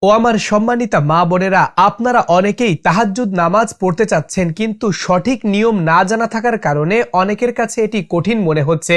ও আমার সম্মানিতা মা বোনেরা, আপনারা অনেকেই তাহাজ্জুদ নামাজ পড়তে চাচ্ছেন, কিন্তু সঠিক নিয়ম না জানা থাকার কারণে অনেকের কাছে এটি কঠিন মনে হচ্ছে।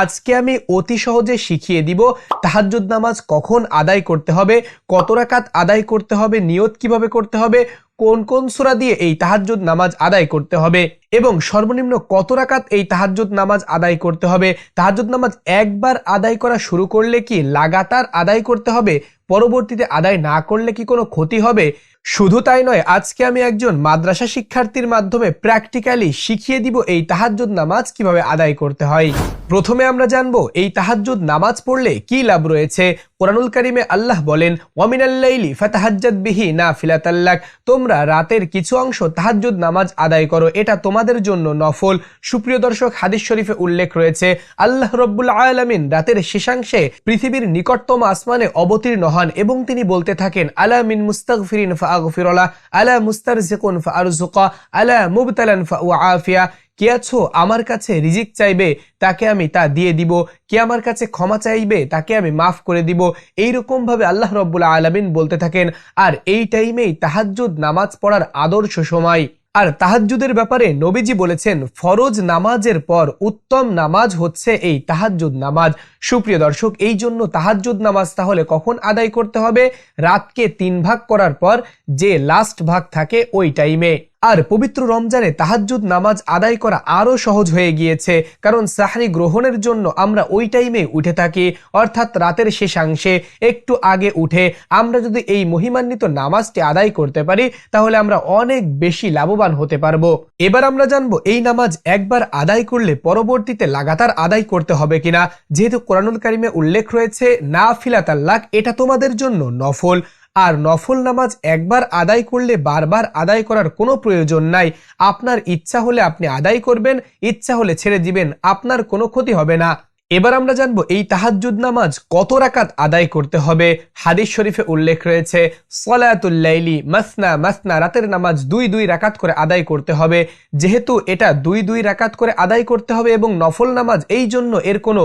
আজকে আমি অতি সহজে শিখিয়ে দিব তাহাজ্জুদ নামাজ কখন আদায় করতে হবে, কত রাকাত আদায় করতে হবে, নিয়ত কিভাবে করতে হবে, কোন কোন সূরা দিয়ে এই তাহাজ্জুদ নামাজ আদায় করতে হবে এবং সর্বনিম্ন কত রাকাত এই তাহাজ্জুদ নামাজ আদায় করতে হবে। তাহাজ্জুদ নামাজ একবার আদায় করা শুরু করলে কি লাগাতার আদায় করতে হবে, পরবর্তীতে আদায় না করলে কি কোনো ক্ষতি হবে? শুধু তাই নয়, আজকে আমি একজন মাদ্রাসা শিক্ষার্থীর মাধ্যমে প্র্যাকটিক্যালি শিখিয়ে দিব এই তাহাজ্জুদ নামাজ কিভাবে আদায় করতে হয়। প্রথমে আমরা জানবো এই তাহাজ্জুদ নামাজ পড়লে কি লাভ রয়েছে। কুরআনুল কারীমে আল্লাহ বলেন, ওয়ামিনাল লাইলি ফাতাহাজ্জাদ বিহি নাফিলাতাল লাক, তোমরা রাতের কিছু অংশ তাহাজ্জুদ নামাজ আদায় করো, এটা তোমাদের জন্য নফল। সুপ্রিয় দর্শক, হাদিস শরীফে উল্লেখ রয়েছে আল্লাহ রাব্বুল আলামিন রাতের শেষাংশে পৃথিবীর নিকটতম আসমানে অবতীর্ণ হন এবং তিনি বলতে থাকেন, আলা মিন মুস্তাগফিরিন ফাআগফিরুলা, আলা মুস্তারজিকুন ফাআরজুকা, আলা মুবতালান ফাউআফিয়া। কে আছো আমার কাছে রিজিক চাইবে, তাকে আমি তা দিয়ে দিব। কে আমার কাছে ক্ষমা চাইবে, তাকে আমি মাফ করে দিব। এইরকম ভাবে আল্লাহ রাব্বুল আলামিন বলতে থাকেন। আর এই টাইমেই তাহাজ্জুদ নামাজ পড়ার আদর্শ সময়। আর তাহাজ্জুদের ব্যাপারে নবীজি বলেছেন, ফরজ নামাজের পর উত্তম নামাজ হচ্ছে এই তাহাজ্জুদ নামাজ। সুপ্রিয় দর্শক, এই জন্য তাহাজ্জুদ নামাজ তাহলে কখন আদায় করতে হবে? রাতকে 3 ভাগ করার পর যে লাস্ট ভাগ থাকে ওই টাইমে। আর পবিত্র রমজানে তাহাজ্জুদ নামাজ আদায় করা আরো সহজ হয়ে গিয়েছে, কারণ সাহরি গ্রহণের জন্য আমরা ওই টাইমে উঠে থাকি, অর্থাৎ রাতের শেষাংশে একটু আগে উঠে আমরা যদি এই মহিমান্বিত নামাজটি আদায় করতে পারি তাহলে আমরা অনেক বেশি লাভবান হতে পারবো। এবার আমরা জানবো এই নামাজ একবার আদায় করলে পরবর্তীতে লাগাতার আদায় করতে হবে কিনা। যেহেতু কুরআনুল কারীমে উল্লেখ রয়েছে নাফিলাতাল লাক, এটা তোমাদের জন্য নফল। আর নফল নামাজ একবার আদায় করলে বারবার আদায় করার কোনো প্রয়োজন নাই। আপনার ইচ্ছা হলে আপনি আদায় করবেন, ইচ্ছা হলে ছেড়ে দিবেন, আপনার কোনো ক্ষতি হবে না। এবার আমরা জানবো এই তাহাজ্জুদ নামাজ কত রাকাত আদায় করতে হবে। হাদিস শরীফে উল্লেখ রয়েছে, সলাতুল লাইলি মাসনা মাসনা, রাতের নামাজ 2 রাকাত করে আদায় করতে হবে। যেহেতু এটা 2 রাকাত করে আদায় করতে হবে এবং নফল নামাজ, এই জন্য এর কোনো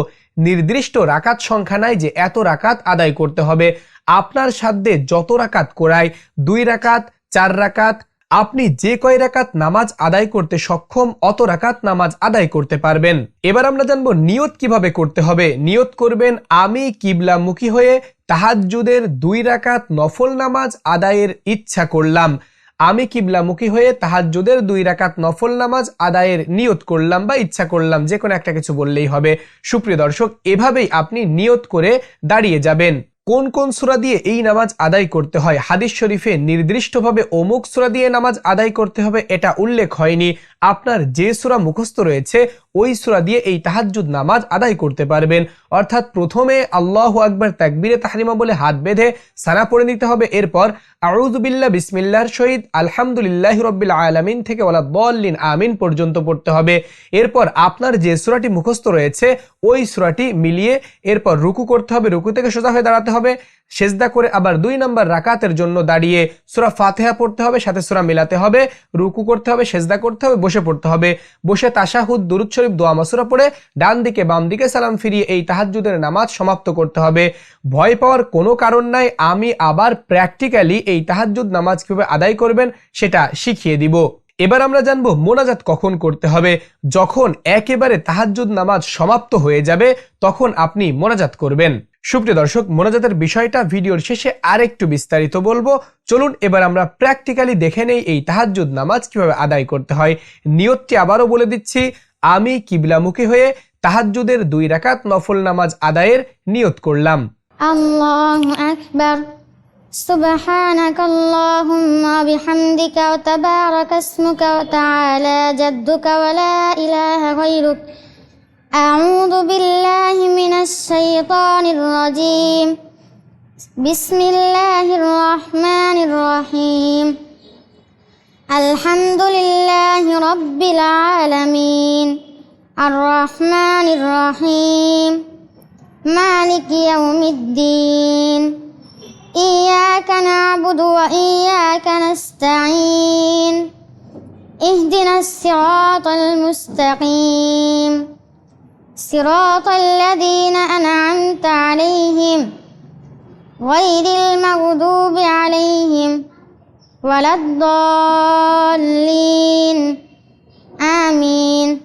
নির্দিষ্ট রাকাত সংখ্যা নাই যে এত রাকাত আদায় করতে হবে। আপনার সাধ্যে যত রাকাত করায়, 2 রাকাত, 4 রাকাত, আপনি যে কয় রাকাত নামাজ আদায় করতে সক্ষম অত রাকাত নামাজ আদায় করতে পারবেন। এবার আমরা জানবো নিয়ত কিভাবে করতে হবে। নিয়ত করবেন, আমি কিবলামুখী হয়ে তাহাজ্জুদের 2 রাকাত নফল নামাজ আদায়ের ইচ্ছা করলাম। আমি কিবলামুখী হয়ে তাহাজ্জুদের 2 রাকাত নফল নামাজ আদায়ের নিয়ত করলাম বা ইচ্ছা করলাম, যে কোনো একটা কিছু বললেই হবে। সুপ্রিয় দর্শক, এভাবেই আপনি নিয়ত করে দাঁড়িয়ে যাবেন। কোন কোন সূরা দিয়ে এই নামাজ আদায় করতে হয়? হাদিস শরীফে নির্দিষ্টভাবে অমুক সূরা দিয়ে নামাজ আদায় করতে হবে এটা উল্লেখ হয়নি। আপনার যে সূরা মুখস্থ রয়েছে ওই সূরা দিয়ে এই তাহাজ্জুদ নামাজ আদায় করতে পারবেন। অর্থাৎ প্রথমে আল্লাহু আকবার তাকবীরে তাহরিমা বলে হাত বেঁধে সানা পড়ে নিতে হবে। এরপর আউযু বিল্লাহ বিসমিল্লাহর সহিত আলহামদুলিল্লাহি রাব্বিল আলামিন থেকে ওয়ালা দাল্লিন আমিন পর্যন্ত পড়তে হবে। এরপর আপনার যে সূরাটি মুখস্থ রয়েছে ওই সূরাটি মিলিয়ে এরপর রুকু করতে হবে, রুকু থেকে সোজা হয়ে দাঁড়াতে হবে, সেজদা করে আবার 2 নম্বর রাকাতের জন্য দাঁড়িয়ে সূরা ফাতিহা পড়তে হবে, সাথে সূরা মিলাতে হবে, রুকু করতে হবে, সেজদা করতে হবে, বসে পড়তে হবে। বসে তাশাহুদ, দুরূদ শরীফ, দোয়া মাসুরা পড়ে ডান দিকে বাম দিকে সালাম ফিরিয়ে এই তাহাজ্জুদের নামাজ সমাপ্ত করতে হবে। ভয় পাওয়ার কোনো কারণ নাই, আমি আবার প্র্যাকটিক্যালি এই তাহাজ্জুদ নামাজ কিভাবে আদায় করবেন সেটা শিখিয়ে দিব। এবার আমরা জানবো মোনাজাত কখন করতে হবে। যখন একেবারে তাহাজ্জুদ নামাজ সমাপ্ত হয়ে যাবে তখন আপনি মোনাজাত করবেন। সুপ্রিয় দর্শক, মোনাজাতের বিষয়টা ভিডিওর শেষে আরেকটু বিস্তারিত বলবো। চলুন এবার আমরা প্র্যাকটিক্যালি দেখে নেই এই তাহাজ্জুদ নামাজ কিভাবে আদায় করতে হয়। নিয়তটি আবারও বলে দিচ্ছি, আমি কিবলামুখী হয়ে তাহাজ্জুদের 2 রাকাত নফল নামাজ আদায়ের নিয়ত করলাম। আল্লাহু আকবার, সুবহানাকাল্লাহুম্মা বিহামদিকা ওয়া তাবারাকা ইসমুকা ওয়া তাআলা জাদ্দুকা ওয়া লা ইলাহা গায়রুক, আউযু বিল্লাহি মিনাশ শাইতানির রাজীম, বিসমিল্লাহির রহমানির রহিম, আলহামদুলিল্লাহি রাব্বিল আলামিন, আর রহমানির রহিম, মালিকি ইয়াউমিদ্দিন, ইয়্যাকা না'বুদু ওয়া ইয়্যাকা নাস্তাঈন, ইহদিনাস সিরাতাল মুস্তাকিম, সিরাতাল লাযীনা আন'আমতা আলাইহিম গায়রিল মাগদুবি ولا الضالين آمين.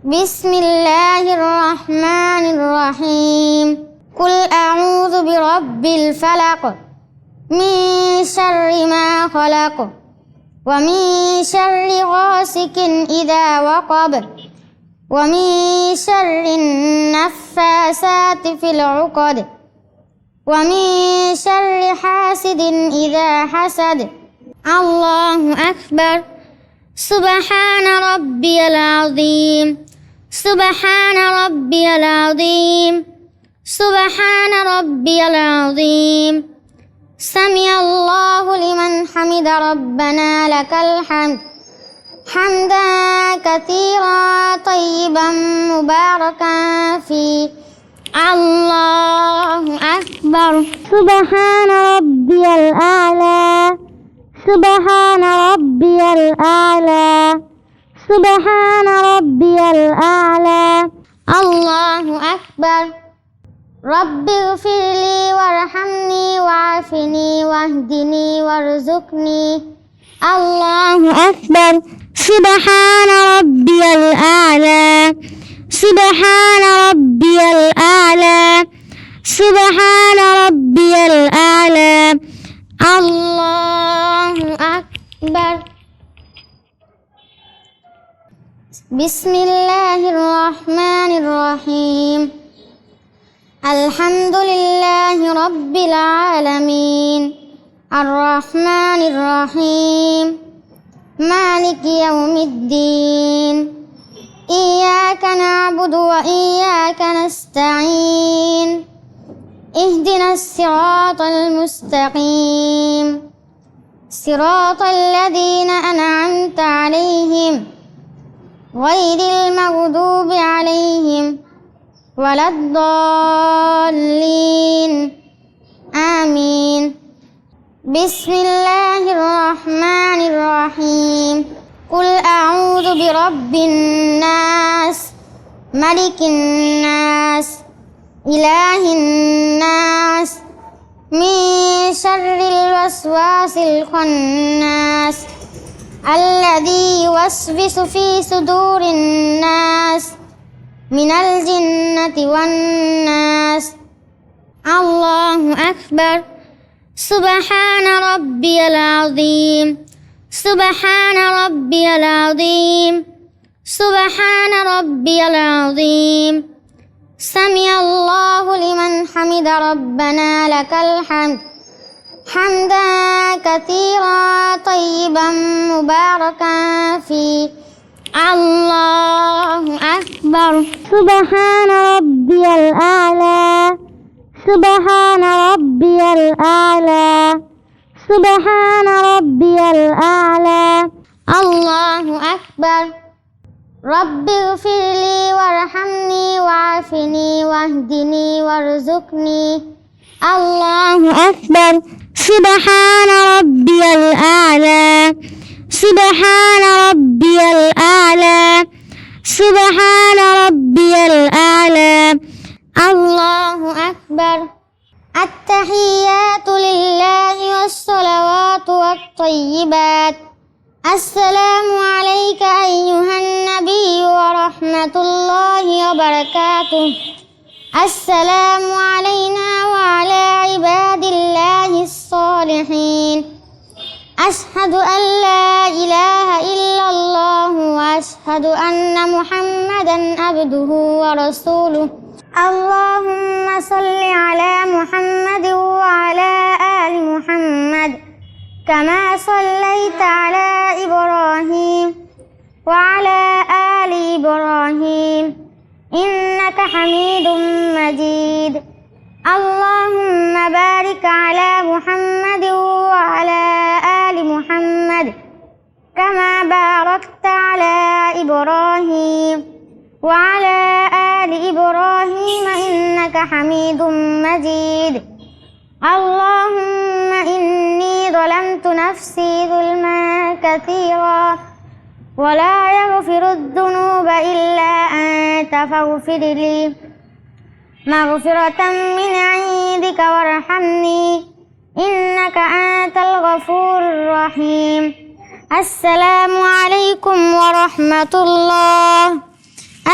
بسم الله الرحمن الرحيم. قل أعوذ برب الفلق من شر ما خلق ومن شر غاسق إذا وقب ومن شر النفاسات في العقد ومن شر حاسد إذا حسد. الله أكبر. سبحان ربي العظيم. سبحان ربي العظيم. سبحان ربي العظيم. سمع الله لمن حمد ربنا لك الحمد حمدا كثيرا طيبا مباركا فيه. الله أكبر. سبحان ربي الأعلى. سبحان ربي الأعلى. سبحان ربي الأعلى. الله أكبر. رب اغفر لي وارحمني وعافني واهدني وارزقني. الله أكبر. سبحان ربي الأعلى. سبحان ربي الأعلى. سبحان ربي الأعلى. الله أكبر. بسم الله الرحمن الرحيم. الحمد لله رب العالمين الرحمن الرحيم مالك يوم الدين إياك نعبد وإياك نستعين اهدنا الصراط المستقيم صراط الذين أنعمت عليهم غير المغضوب عليهم ولا الضالين آمين. بسم الله الرحمن الرحيم. قل أعوذ برب الناس ملك الناس إله الناس من شر الوسواس الخناس الذي يوسوس في صدور الناس من الجنة والناس. الله أكبر. سبحان ربي العظيم. سبحان ربي العظيم. سبحان ربي العظيم. سمع الله لمن حمد ربنا لك الحمد حمدا كثيرا طيبا مباركا فيه. الله أكبر. سبحان ربي الأعلى. سبحان ربي الأعلى. سبحان ربي الأعلى. الله أكبر. رب اغفر لي وارحمني وعافني واهدني وارزقني. الله أكبر. سبحان ربي الأعلى. سبحان ربي الأعلى. سبحان ربي الأعلى. الله أكبر. التحيات لله والصلوات والطيبات. السلام عليك أيها النبي ورحمة الله وبركاته. السلام علينا وعلى عباد الله الصالحين. أشهد أن لا إله إلا الله وأشهد أن محمدا عبده ورسوله. اللهم صل على محمد وعلى آل محمد كما صليت على إبراهيم وعلى آل إبراهيم إنك حميد مجيد. اللهم بارك على محمد وعلى آل محمد كما باركت على إبراهيم وعلى آل إبراهيم إنك حميد مجيد. اللهم إني ظلمت نفسي ظلما كثيرا ولا يغفر الذنوب إلا أنت فاغفر لي مغفرة من عندك وارحمني إنك أنت الغفور الرحيم. الرحيم السلام عليكم ورحمة الله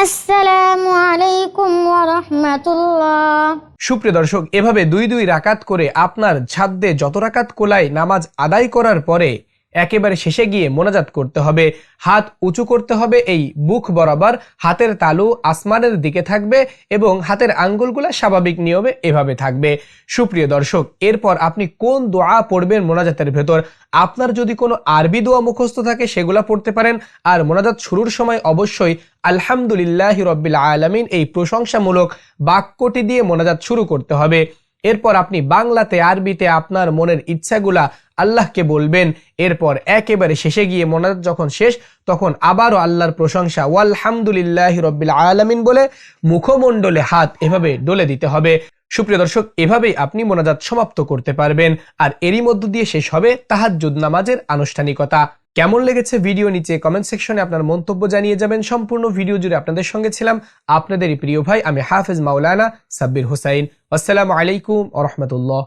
السلام عليكم ورحمة الله। সুপ্রিয় দর্শক, এভাবে দুই দুই রাকাত করে আপনার ছাদে যত রাকাত কোলায় নামাজ আদায় করার পরে একেবারে শেষে গিয়ে মোনাজাত করতে হবে। হাত উঁচু করতে হবে এই বুক বরাবর, হাতের তালু আসমানের দিকে থাকবে এবং হাতের আঙ্গুলগুলো স্বাভাবিক নিয়মে এভাবে থাকবে। সুপ্রিয় দর্শক, এরপর আপনি কোন দোয়া পড়বেন মোনাজাতের ভেতর, আপনার যদি কোনো আরবি দোয়া মুখস্থ থাকে সেগুলা পড়তে পারেন। আর মোনাজাত শুরুর সময় অবশ্যই আলহামদুলিল্লাহি রব্বিল আলামিন এই প্রশংসামূলক বাক্যটি দিয়ে মোনাজাত শুরু করতে হবে। এরপর আপনি বাংলাতে আরবিতে আপনার মনের ইচ্ছাগুলা আল্লাহকে বলবেন। এরপর একেবারে শেষে গিয়ে মোনাজাত যখন শেষ তখন আবারও আল্লাহর প্রশংসা ওয়ালহামদুলিল্লাহি রব্বিল আলামিন বলে মুখমণ্ডলে হাত এভাবে ডলে দিতে হবে। সুপ্রিয় দর্শক, এভাবেই আপনি মোনাজাত সমাপ্ত করতে পারবেন। আর এরই মধ্য দিয়ে শেষ হবে তাহাজ্জুদ নামাজের আনুষ্ঠানিকতা। কেমন লেগেছে ভিডিও নিচে কমেন্ট সেকশনে আপনার মন্তব্য জানিয়ে যাবেন। সম্পূর্ণ ভিডিও জুড়ে আপনাদের সঙ্গে ছিলাম আপনাদেরই প্রিয় ভাই আমি হাফেজ মাওলানা সাব্বির হোসাইন। আসসালামু আলাইকুম ওয়া রাহমাতুল্লাহ।